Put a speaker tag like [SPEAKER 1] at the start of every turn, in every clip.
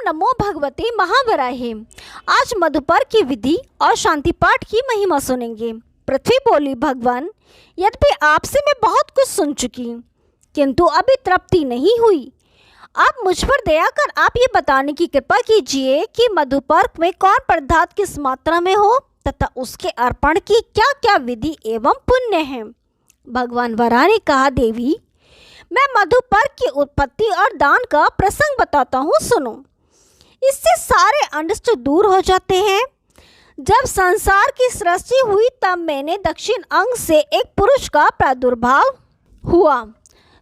[SPEAKER 1] नमो भगवते महावराहे। आज मधुपर्क की विधि और शांति पाठ की महिमा सुनेंगे। पृथ्वी बोली, भगवान, यद्यपि आपसे मैं बहुत कुछ सुन चुकी, किंतु अभी तृप्ति नहीं हुई। अब मुझ पर दया कर आप ये बताने की कृपा कीजिए कि मधुपर्क में कौन पदार्थ किस मात्रा में हो तथा उसके अर्पण की क्या क्या विधि एवं पुण्य है। भगवान वराह ने कहा, देवी, मैं मधुपर्क की उत्पत्ति और दान का प्रसंग बताता हूँ, सुनो। इससे सारे अनिष्ट दूर हो जाते हैं। जब संसार की सृष्टि हुई तब मैंने दक्षिण अंग से एक पुरुष का प्रादुर्भाव हुआ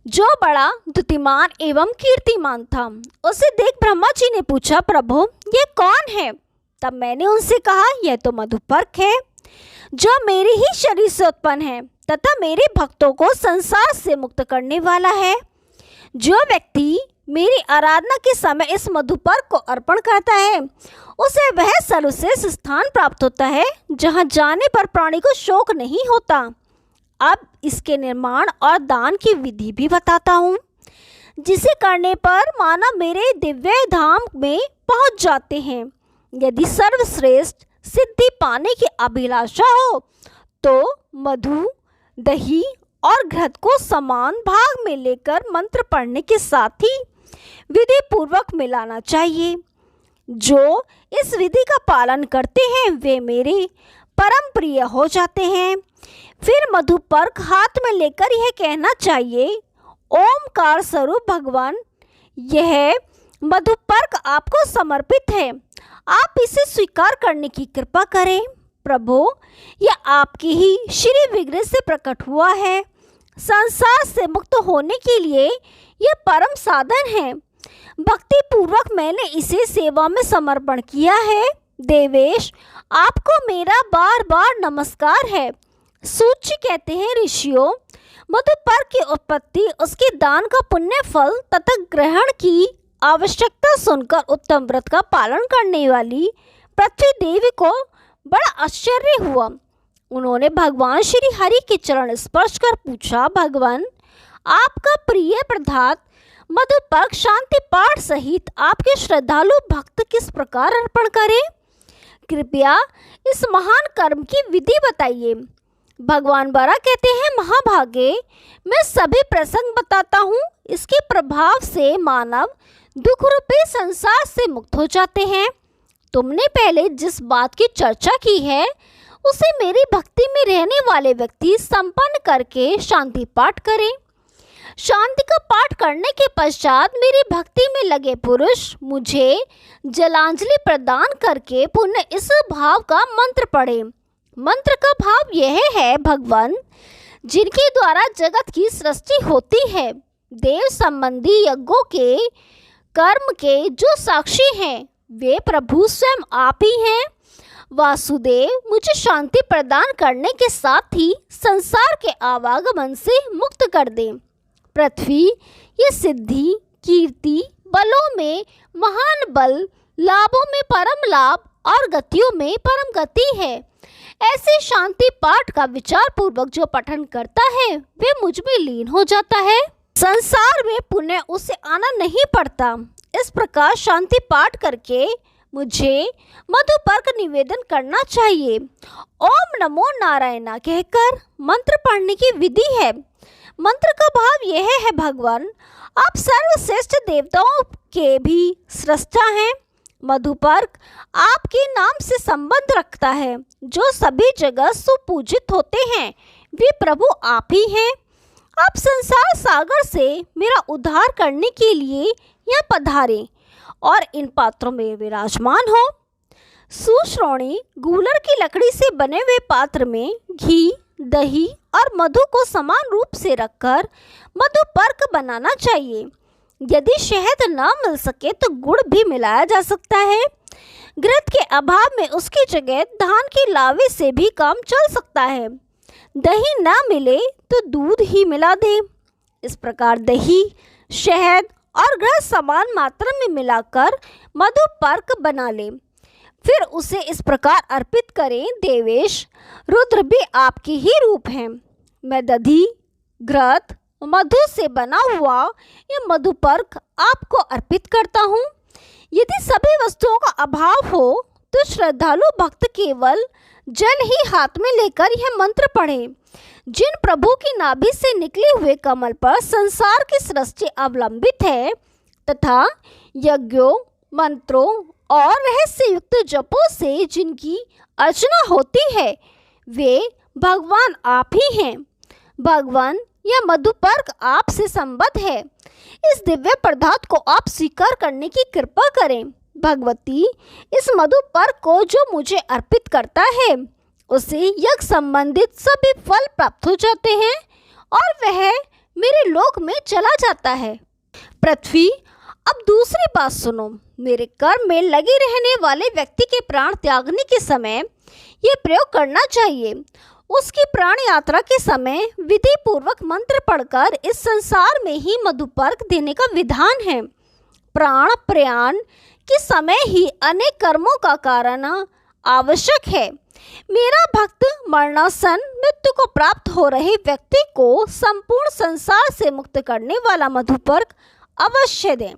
[SPEAKER 1] जो बड़ा द्युतिमान एवं कीर्तिमान था। उसे देख ब्रह्मा जी ने पूछा, प्रभु, ये कौन है? तब मैंने उनसे कहा, यह तो मधुपर्क है जो मेरे ही शरीर से उत्पन्न है तथा मेरे भक्तों को संसार से मुक्त करने वाला है। जो व्यक्ति मेरी आराधना के समय इस मधुपर्क को अर्पण करता है उसे वह सर्वश्रेष्ठ स्थान प्राप्त होता है जहाँ जाने पर प्राणी को शोक नहीं होता। अब इसके निर्माण और दान की विधि भी बताता हूँ, जिसे करने पर मानव मेरे दिव्य धाम में पहुँच जाते हैं। यदि सर्वश्रेष्ठ सिद्धि पाने की अभिलाषा हो तो मधु, दही और घृत को समान भाग में लेकर मंत्र पढ़ने के साथ ही विधि पूर्वक मिलाना चाहिए। जो इस विधि का पालन करते हैं वे मेरे परम प्रिय हो जाते हैं। फिर मधुपर्क हाथ में लेकर यह कहना चाहिए, ओमकार स्वरूप भगवान, यह मधुपर्क आपको समर्पित है, आप इसे स्वीकार करने की कृपा करें। प्रभु, यह आपकी ही श्री विग्रह से प्रकट हुआ है। संसार से मुक्त होने के लिए यह परम साधन है। भक्ति पूर्वक मैंने इसे सेवा में समर्पण किया है। देवेश, आपको मेरा बार बार नमस्कार है। सूची कहते हैं, ऋषियों, मधुपर्क की उत्पत्ति, उसके दान का पुण्य फल तथा ग्रहण की आवश्यकता सुनकर उत्तम व्रत का पालन करने वाली पृथ्वी देवी को बड़ा आश्चर्य हुआ। उन्होंने भगवान श्री हरि के चरण स्पर्श कर पूछा, भगवान, आपका प्रिय पदार्थ मधुपर्क शांति पाठ सहित आपके श्रद्धालु भक्त किस प्रकार अर्पण करें? कृपया इस महान कर्म की विधि बताइए। भगवान वराह कहते हैं, महाभागे, मैं सभी प्रसंग बताता हूँ। इसके प्रभाव से मानव दुख रूपी संसार से मुक्त हो जाते हैं। तुमने पहले जिस बात की चर्चा की है उसे मेरी भक्ति में रहने वाले व्यक्ति संपन्न करके शांति पाठ करें। शांति का पाठ करने के पश्चात मेरी भक्ति में लगे पुरुष मुझे जलांजलि प्रदान करके पुनः इस भाव का मंत्र पढ़े। मंत्र का भाव यह है, भगवान, जिनके द्वारा जगत की सृष्टि होती है, देव संबंधी यज्ञों के कर्म के जो साक्षी हैं वे प्रभु स्वयं आप ही हैं। वासुदेव, मुझे शांति प्रदान करने के साथ ही संसार के आवागमन से मुक्त कर दें। पृथ्वी ये सिद्धि, कीर्ति, बलों में महान बल, लाभों में परम लाभ और गतियों में परम गति है। ऐसे शांति पाठ का विचार पूर्वक जो पठन करता है वे मुझ में लीन हो जाता है। संसार में पुण्य उसे आना नहीं पड़ता। इस प्रकार शांति पाठ करके मुझे मधुपर्क निवेदन करना चाहिए। ओम नमो नारायणा कहकर मंत्र पढ़ने की विधि है। मंत्र का भाव यह है, भगवान, आप सर्वश्रेष्ठ देवताओं के भी सृष्टा हैं। मधुपर्क आपके नाम से संबंध रखता है। जो सभी जगह सुपूजित होते हैं वे प्रभु आप ही हैं। आप संसार सागर से मेरा उद्धार करने के लिए यहाँ पधारें और इन पात्रों में विराजमान हो। सुश्रोणी गूलर की लकड़ी से बने हुए पात्र में घी, दही और मधु को समान रूप से रखकर मधुपर्क बनाना चाहिए। यदि शहद न मिल सके तो गुड़ भी मिलाया जा सकता है। घृत के अभाव में उसकी जगह धान के लावे से भी काम चल सकता है। दही न मिले तो दूध ही मिला दे। इस प्रकार दही, शहद और घृत समान मात्रा में मिलाकर मधुपर्क बना ले। फिर उसे इस प्रकार अर्पित करें, देवेश, रुद्र भी आपके ही रूप हैं। मैं दधी, घृत, मधु से बना हुआ यह मधुपर्क आपको अर्पित करता हूँ। यदि सब वस्तुओं का अभाव हो तो श्रद्धालु भक्त केवल जल ही हाथ में लेकर यह मंत्र पढ़े। जिन प्रभु की नाभि से निकले हुए कमल पर संसार की सृष्टि अवलंबित है तथा यज्ञों, मंत्रों और रहस्य युक्त जपों से जिनकी अर्चना होती है वे भगवान आप ही हैं। भगवान, यह मधुपर्क आपसे संबद्ध है। इस दिव्य पदार्थ को आप स्वीकार करने की कृपा करें। भगवती, इस मधुपर्क को जो मुझे अर्पित करता है उसे यज्ञ संबंधित सभी फल प्राप्त हो जाते हैं और वह मेरे लोक में चला जाता है। पृथ्वी, अब दूसरी बात सुनो। मेरे कर्म में लगे रहने वाले व्यक्ति के प्राण त्यागने के समय यह प्रयोग करना चाहिए। उसकी प्राण यात्रा के समय विधि पूर्वक मंत्र पढ़कर इस संसार में ही मधुपर्क देने का विधान है। प्राण प्रयाण के समय ही अनेक कर्मों का कारण आवश्यक है। मेरा भक्त मरणासन मृत्यु को प्राप्त हो रहे व्यक्ति को संपूर्ण संसार से मुक्त करने वाला मधुपर्क अवश्य दें।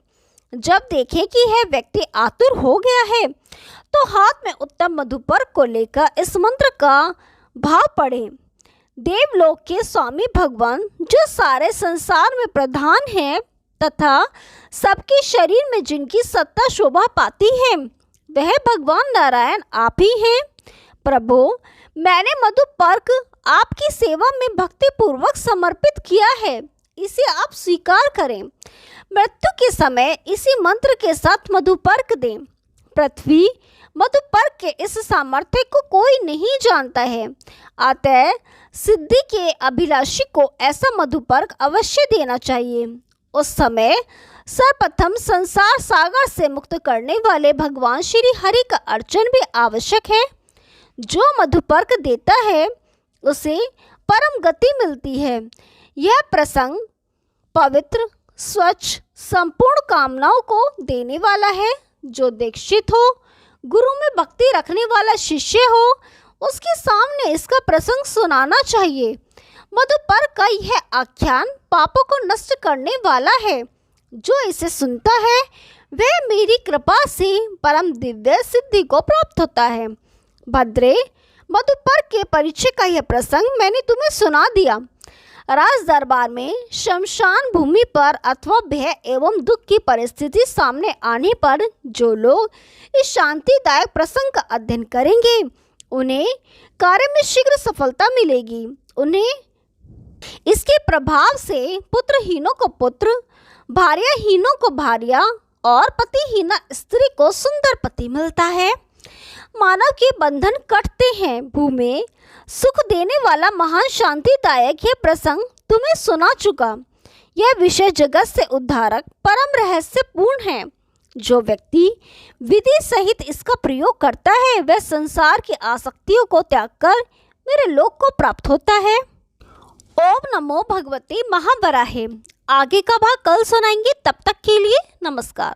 [SPEAKER 1] जब देखें कि यह व्यक्ति आतुर हो गया है तो हाथ में उत्तम मधुपर्क को लेकर इस मंत्र का भाव पढ़ें। देवलोक के स्वामी भगवान जो सारे संसार में प्रधान हैं तथा सबके शरीर में जिनकी सत्ता शोभा पाती है वह भगवान नारायण आप ही हैं। प्रभु, मैंने मधुपर्क आपकी सेवा में भक्ति पूर्वक समर्पित किया है, इसे आप स्वीकार करें। मृत्यु के समय इसी मंत्र के साथ मधुपर्क दें। पृथ्वी, मधुपर्क के इस सामर्थ्य को कोई नहीं जानता है, अतः सिद्धि के अभिलाषी को ऐसा मधुपर्क अवश्य देना चाहिए। उस समय सर्वप्रथम संसार सागर से मुक्त करने वाले भगवान श्री हरि का अर्चन भी आवश्यक है। जो मधुपर्क देता है उसे परम गति मिलती है। यह प्रसंग पवित्र, स्वच्छ, संपूर्ण कामनाओं को देने वाला है। जो दीक्षित हो, गुरु में भक्ति रखने वाला शिष्य हो, उसके सामने इसका प्रसंग सुनाना चाहिए। मधुपर्क का यह आख्यान पापों को नष्ट करने वाला है। जो इसे सुनता है वह मेरी कृपा से परम दिव्य सिद्धि को प्राप्त होता है। भद्रे, मधुपर्क के परिचय का यह प्रसंग मैंने तुम्हें सुना दिया। राज दरबार में शमशान भूमि पर अथवा भय एवं दुख की परिस्थिति सामने आने पर जो लोग इस शांतिदायक प्रसंग का अध्ययन करेंगे उन्हें कार्य में शीघ्र सफलता मिलेगी। उन्हें इसके प्रभाव से पुत्रहीनों को पुत्र, भार्याहीनों को भार्या और पतिहीना स्त्री को सुंदर पति मिलता है। मानव के बंधन कटते हैं। भूमि, सुख देने वाला महान शांतिदायक यह प्रसंग तुम्हें सुना चुका। यह विषय जगत से उद्धारक परम रहस्यपूर्ण है। जो व्यक्ति विधि सहित इसका प्रयोग करता है वह संसार की आसक्तियों को त्याग कर मेरे लोक को प्राप्त होता है। ओम नमो भगवते महावराहे। आगे का भाग कल सुनाएंगे। तब तक के लिए नमस्कार।